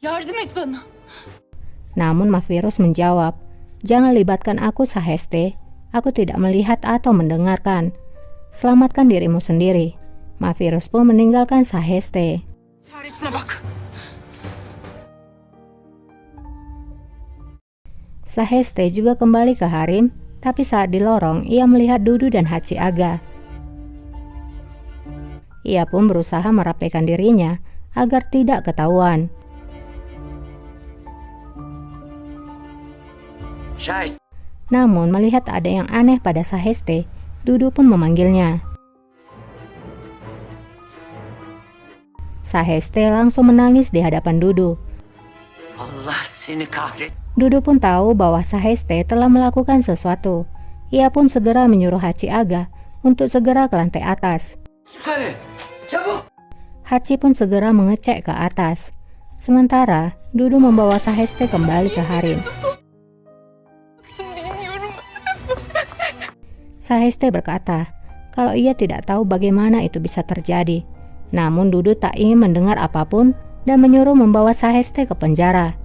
Yardım et bana. Namun Mahvirus menjawab, "Jangan libatkan aku, Saheste. Aku tidak melihat atau mendengarkan. Selamatkan dirimu sendiri." Mahvirus pun meninggalkan Saheste. Çaresine bak. Saheste juga kembali ke harem, tapi saat di lorong ia melihat Dudu dan Hachi Aga. Ia pun berusaha merapikan dirinya agar tidak ketahuan. Namun melihat ada yang aneh pada Saheste, Dudu pun memanggilnya. Saheste langsung menangis di hadapan Dudu. Allah seni kahret. Dudu pun tahu bahwa Saheste telah melakukan sesuatu. Ia pun segera menyuruh Hachi Aga untuk segera ke lantai atas. Yukarı, çabuk. Hachi pun segera mengecek ke atas. Sementara Dudu membawa Saheste kembali ke harem. Bilmiyorum. Saheste berkata kalau ia tidak tahu bagaimana itu bisa terjadi. Namun Dudu tak ingin mendengar apapun dan menyuruh membawa Saheste ke penjara.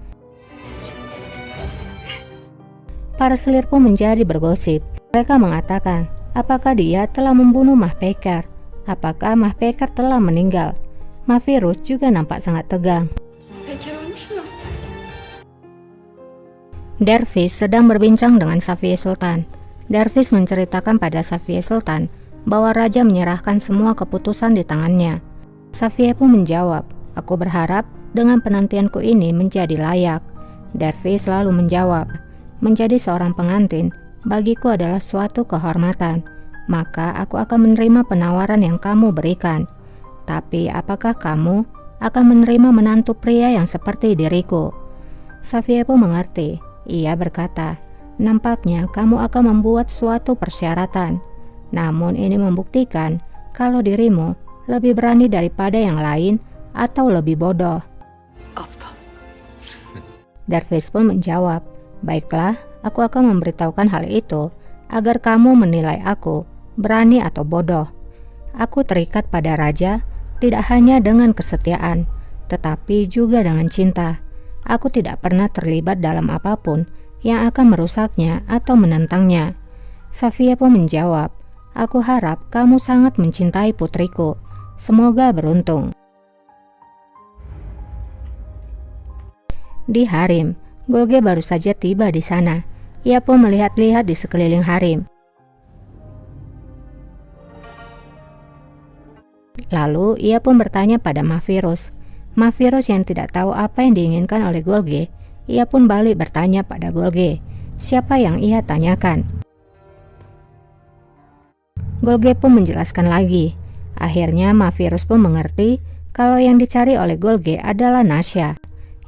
Para selir pun menjadi bergosip. Mereka mengatakan apakah dia telah membunuh Mahpekar, apakah Mahpekar telah meninggal. Mahvirus juga nampak sangat tegang. Peker ölmüş mü? Dervish sedang berbincang dengan Safiye Sultan. Dervish menceritakan pada Safiye Sultan bahwa raja menyerahkan semua keputusan di tangannya. Safiye pun menjawab, "Aku berharap dengan penantianku ini menjadi layak." Dervish selalu menjawab, "Menjadi seorang pengantin bagiku adalah suatu kehormatan, maka aku akan menerima penawaran yang kamu berikan. Tapi apakah kamu akan menerima menantu pria yang seperti diriku?" Safiye pun mengerti. Ia berkata, "Nampaknya kamu akan membuat suatu persyaratan. Namun ini membuktikan kalau dirimu lebih berani daripada yang lain atau lebih bodoh." Aptal. Dervish pun menjawab, "Baiklah, aku akan memberitahukan hal itu agar kamu menilai aku berani atau bodoh. Aku terikat pada raja tidak hanya dengan kesetiaan, tetapi juga dengan cinta. Aku tidak pernah terlibat dalam apapun yang akan merusaknya atau menentangnya." Safiye pun menjawab, "Aku harap kamu sangat mencintai putriku. Semoga beruntung." Di harem, Golge baru saja tiba di sana. Ia pun melihat-lihat di sekeliling harem. Lalu ia pun bertanya pada Mahvirus. Mahvirus yang tidak tahu apa yang diinginkan oleh Golge, ia pun balik bertanya pada Golge, siapa yang ia tanyakan. Golge pun menjelaskan lagi. Akhirnya Mahvirus pun mengerti kalau yang dicari oleh Golge adalah Nasya.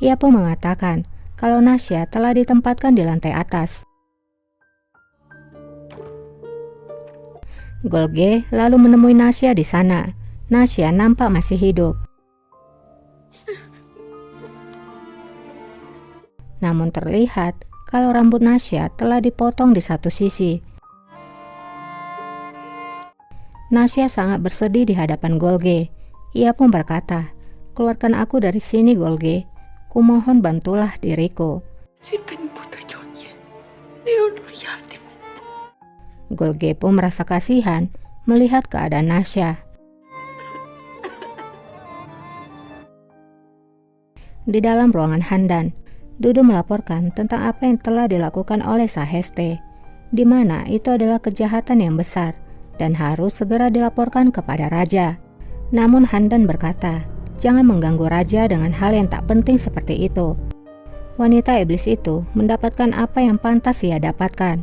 Ia pun mengatakan kalau Nasya telah ditempatkan di lantai atas. Golge lalu menemui Nasya di sana. Nasya nampak masih hidup. Namun terlihat kalau rambut Nasya telah dipotong di satu sisi. Nasya sangat bersedih di hadapan Golge. Ia pun berkata, "Keluarkan aku dari sini, Golge. Kumohon bantulah diriku." Beni burada gölge. Ne olur yardım et. Golge pun merasa kasihan melihat keadaan Nasya. Di dalam ruangan Handan, Dudu melaporkan tentang apa yang telah dilakukan oleh Saheste, di mana itu adalah kejahatan yang besar dan harus segera dilaporkan kepada raja. Namun Handan berkata, jangan mengganggu raja dengan hal yang tak penting seperti itu. Wanita iblis itu mendapatkan apa yang pantas ia dapatkan.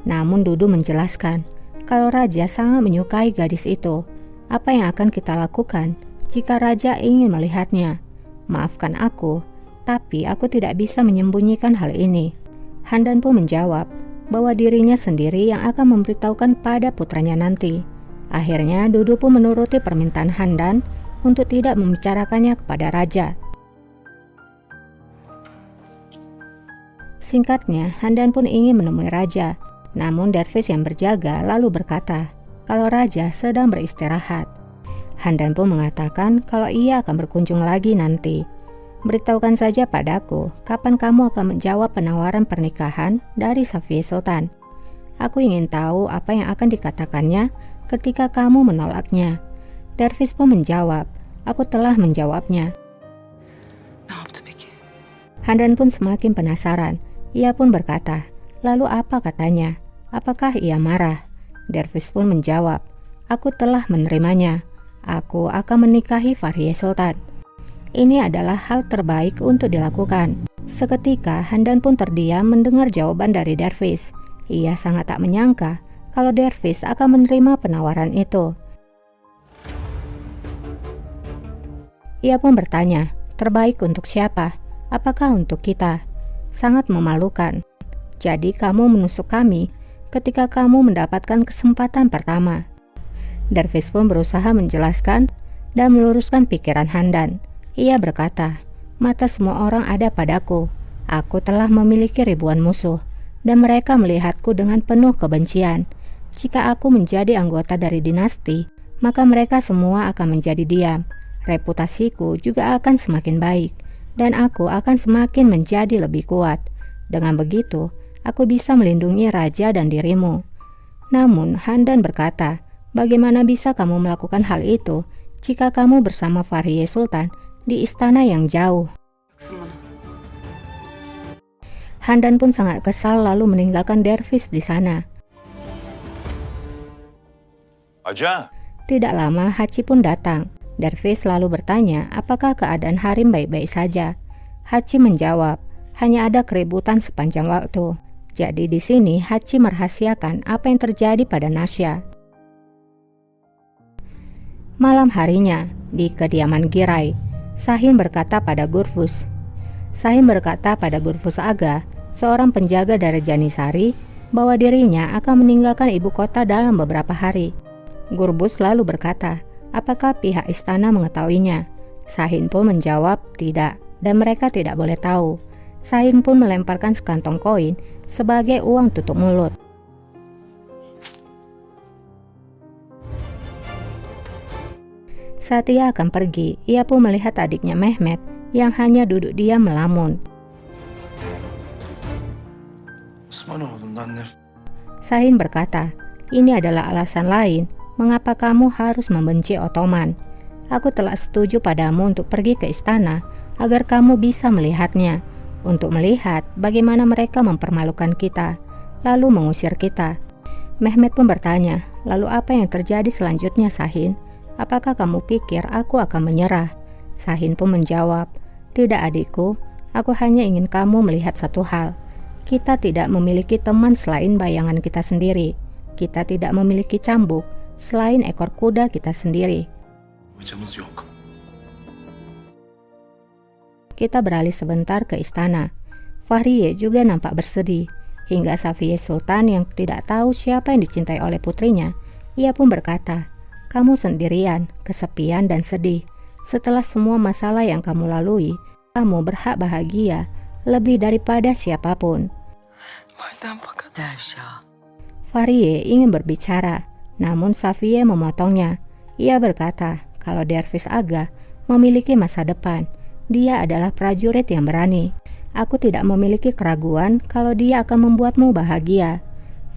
Namun Dudu menjelaskan, kalau raja sangat menyukai gadis itu, apa yang akan kita lakukan jika raja ingin melihatnya? Maafkan aku, tapi aku tidak bisa menyembunyikan hal ini. Handan pun menjawab bahwa dirinya sendiri yang akan memberitahukan pada putranya nanti. Akhirnya Dudu pun menuruti permintaan Handan untuk tidak membicarakannya kepada raja. Singkatnya, Handan pun ingin menemui raja. Namun Dervish yang berjaga lalu berkata kalau raja sedang beristirahat. Handan pun mengatakan kalau ia akan berkunjung lagi nanti. Beritahukan saja padaku kapan kamu akan menjawab penawaran pernikahan dari Safiye Sultan. Aku ingin tahu apa yang akan dikatakannya ketika kamu menolaknya. Dervish pun menjawab, aku telah menjawabnya. Ne yaptı peki? Handan pun semakin penasaran. Ia pun berkata, lalu apa katanya? Apakah ia marah? Dervish pun menjawab, aku telah menerimanya. Aku akan menikahi Fahriye Sultan. Ini adalah hal terbaik untuk dilakukan. Seketika Handan pun terdiam mendengar jawaban dari Dervish. Ia sangat tak menyangka kalau Dervish akan menerima penawaran itu. Ia pun bertanya, terbaik untuk siapa? Apakah untuk kita? Sangat memalukan. Jadi kamu menusuk kami ketika kamu mendapatkan kesempatan pertama. Dervish pun berusaha menjelaskan dan meluruskan pikiran Handan. Ia berkata, mata semua orang ada padaku. Aku telah memiliki ribuan musuh dan mereka melihatku dengan penuh kebencian. Jika aku menjadi anggota dari dinasti, maka mereka semua akan menjadi diam. Reputasiku juga akan semakin baik dan aku akan semakin menjadi lebih kuat. Dengan begitu, aku bisa melindungi raja dan dirimu. Namun Handan berkata, bagaimana bisa kamu melakukan hal itu jika kamu bersama Fahriye Sultan di istana yang jauh? Handan pun sangat kesal lalu meninggalkan Dervish di sana. Aja. Tidak lama Hachi pun datang. Dervish lalu bertanya apakah keadaan Harim baik-baik saja. Hachi menjawab, hanya ada keributan sepanjang waktu. Jadi di sini Hachi merahasiakan apa yang terjadi pada Nasya. Malam harinya, di kediaman Giray, Sahin berkata pada Gurfus Aga, seorang penjaga dari Janisari, bahwa dirinya akan meninggalkan ibu kota dalam beberapa hari. Gurbus lalu berkata, apakah pihak istana mengetahuinya? Sahin pun menjawab tidak, dan mereka tidak boleh tahu. Sahin pun melemparkan sekantong koin sebagai uang tutup mulut. Saat ia akan pergi, ia pun melihat adiknya Mehmet yang hanya duduk diam melamun. Sahin berkata, ini adalah alasan lain mengapa kamu harus membenci Ottoman. Aku telah setuju padamu untuk pergi ke istana agar kamu bisa melihatnya, untuk melihat bagaimana mereka mempermalukan kita, lalu mengusir kita. Mehmet pun bertanya, lalu apa yang terjadi selanjutnya Sahin? Apakah kamu pikir aku akan menyerah? Sahin pun menjawab, tidak adikku, aku hanya ingin kamu melihat satu hal. Kita tidak memiliki teman selain bayangan kita sendiri. Kita tidak memiliki cambuk selain ekor kuda kita sendiri. Kita beralih sebentar ke istana. Fahriye juga nampak bersedih. Hingga Safiye Sultan yang tidak tahu siapa yang dicintai oleh putrinya, ia pun berkata, kamu sendirian, kesepian dan sedih. Setelah semua masalah yang kamu lalui, kamu berhak bahagia lebih daripada siapapun. Fahriye ingin berbicara, namun Safiye memotongnya. Ia berkata kalau Dervish Aga memiliki masa depan. Dia adalah prajurit yang berani. Aku tidak memiliki keraguan kalau dia akan membuatmu bahagia.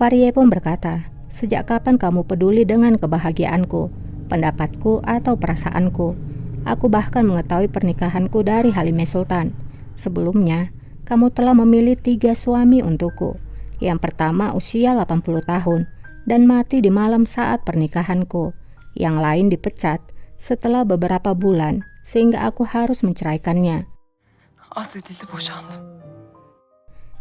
Fahriye pun berkata, sejak kapan kamu peduli dengan kebahagiaanku, pendapatku atau perasaanku? Aku bahkan mengetahui pernikahanku dari Halime Sultan. Sebelumnya, kamu telah memilih 3 suami untukku. Yang pertama usia 80 tahun dan mati di malam saat pernikahanku. Yang lain dipecat setelah beberapa bulan sehingga aku harus menceraikannya.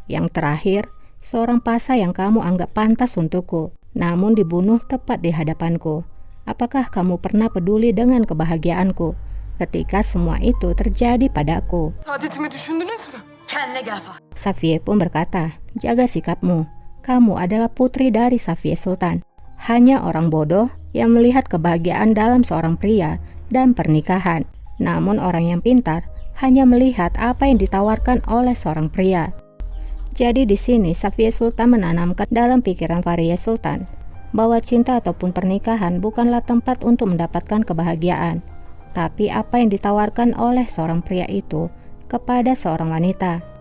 Yang terakhir, seorang pasa yang kamu anggap pantas untukku, namun dibunuh tepat di hadapanku. Apakah kamu pernah peduli dengan kebahagiaanku ketika semua itu terjadi padaku? Safiye pun berkata, jaga sikapmu. Kamu adalah putri dari Safiye Sultan. Hanya orang bodoh yang melihat kebahagiaan dalam seorang pria dan pernikahan. Namun orang yang pintar hanya melihat apa yang ditawarkan oleh seorang pria. Jadi di sini Safiye Sultan menanamkan dalam pikiran Fahriye Sultan bahwa cinta ataupun pernikahan bukanlah tempat untuk mendapatkan kebahagiaan, tapi apa yang ditawarkan oleh seorang pria itu kepada seorang wanita.